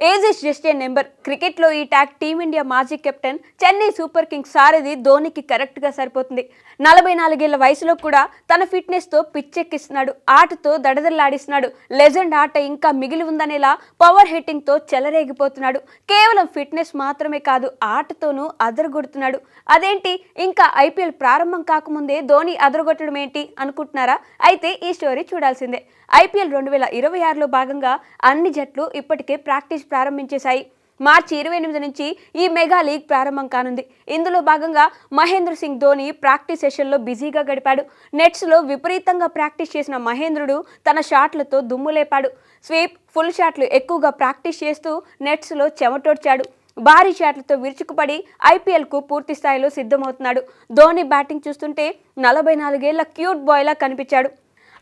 Age is just a number. క్రికెట్లో ఈ tag team India మాజీ కెప్టెన్, చెన్నై సూపర్ కింగ్స్ సారథి ధోనికి కరెక్ట్గా సరిపోతుంది. 44 ఏళ్ల వయసులో కూడా తన ఫిట్నెస్తో పిచ్చెక్కిస్తున్నాడు. ఆటతో దడదల్లాడిస్తున్నాడు. లెజెండ్ ఆట ఇంకా మిగిలి ఉందనేలా పవర్ హిట్టింగ్తో చెలరేగిపోతున్నాడు. కేవలం ఫిట్నెస్ మాత్రమే కాదు, ఆటతోనూ అదరగొడుతున్నాడు. అదేంటి, ఇంకా ఐపీఎల్ ప్రారంభం కాకముందే ధోని అదరగొట్టడం ఏంటి అనుకుంటున్నారా? అయితే ఈ స్టోరీ చూడాల్సిందే. ఐపీఎల్ 2026లో భాగంగా అన్ని జట్లు ఇప్పటికే ప్రాక్టీస్ ప్రారంభించేశాయి. మార్చి 28 నుంచి ఈ మెగా లీగ్ ప్రారంభం కానుంది. ఇందులో భాగంగా మహేంద్ర సింగ్ ధోని ప్రాక్టీస్ సెషన్లో బిజీగా గడిపాడు. నెట్స్లో విపరీతంగా ప్రాక్టీస్ చేసిన మహేంద్రుడు తన షాట్లతో దుమ్ము లేపాడు. స్వీప్, ఫుల్ షాట్లు ఎక్కువగా ప్రాక్టీస్ చేస్తూ నెట్స్లో చెమటోడ్చాడు. భారీ షాట్లతో విరుచుకుపడి ఐపీఎల్కు పూర్తి స్థాయిలో సిద్ధమవుతున్నాడు. ధోని బ్యాటింగ్ చూస్తుంటే 44 ఏళ్ల క్యూట్ బాయ్లా కనిపించాడు.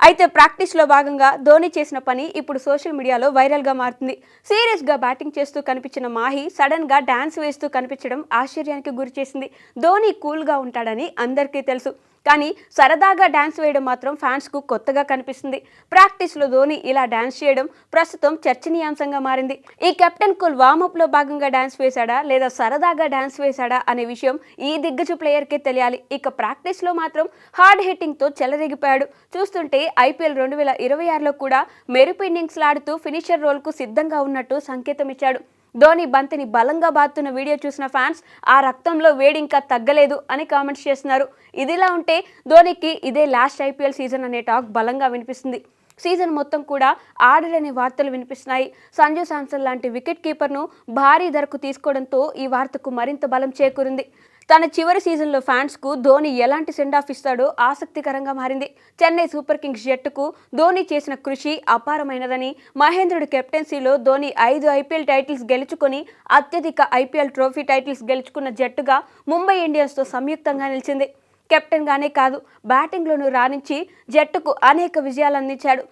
అయితే ప్రాక్టీస్లో భాగంగా ధోని చేసిన పని ఇప్పుడు సోషల్ మీడియాలో వైరల్గా మారుతుంది. సీరియస్గా బ్యాటింగ్ చేస్తూ కనిపించిన మాహి సడన్గా డాన్స్ వేస్తూ కనిపించడం ఆశ్చర్యానికి గురిచేసింది. ధోని కూల్గా ఉంటాడని అందరికీ తెలుసు, కానీ సరదాగా డాన్స్ వేయడం మాత్రం ఫ్యాన్స్కు కొత్తగా కనిపిస్తుంది. ప్రాక్టీస్లో ధోని ఇలా డాన్స్ చేయడం ప్రస్తుతం చర్చనీయాంశంగా మారింది. ఈ కెప్టెన్ కూల్ వార్మప్లో భాగంగా డాన్స్ వేశాడా లేదా సరదాగా డాన్స్ వేశాడా అనే విషయం ఈ దిగ్గజ ప్లేయర్కే తెలియాలి. ఇక ప్రాక్టీస్లో మాత్రం హార్డ్ హిట్టింగ్తో చెలరేగిపోయాడు. చూస్తుంటే ఐపీఎల్ 2026లో కూడా మెరుపు ఇన్నింగ్స్ లాడుతూ ఫినిషర్ రోల్కు సిద్ధంగా ఉన్నట్టు సంకేతం ఇచ్చాడు. ధోని బంతిని బలంగా బాతున్న వీడియో చూసిన ఫ్యాన్స్ ఆ రక్తంలో వేడి ఇంకా తగ్గలేదు అని కామెంట్స్ చేస్తున్నారు. ఇదిలా ఉంటే ధోనికి ఇదే లాస్ట్ ఐపీఎల్ సీజన్ అనే టాక్ బలంగా వినిపిస్తుంది. సీజన్ మొత్తం కూడా ఆడరనే వార్తలు వినిపిస్తున్నాయి. సంజు శాంసన్ లాంటి వికెట్ కీపర్ను భారీ ధరకు తీసుకోవడంతో ఈ వార్తకు మరింత బలం చేకూరింది. తన చివరి సీజన్లో ఫ్యాన్స్కు ధోని ఎలాంటి సెండ్ ఆఫ్ ఇస్తాడో ఆసక్తికరంగా మారింది. చెన్నై సూపర్ కింగ్స్ జట్టుకు ధోని చేసిన కృషి అపారమైనదని, మహేంద్రుడి కెప్టెన్సీలో ధోని 5 ఐపీఎల్ టైటిల్స్ గెలుచుకొని అత్యధిక ఐపీఎల్ ట్రోఫీ టైటిల్స్ గెలుచుకున్న జట్టుగా ముంబై ఇండియన్స్తో సంయుక్తంగా నిలిచింది. కెప్టెన్గానే కాదు, బ్యాటింగ్లోనూ రాణించి జట్టుకు అనేక విజయాలు అందించాడు.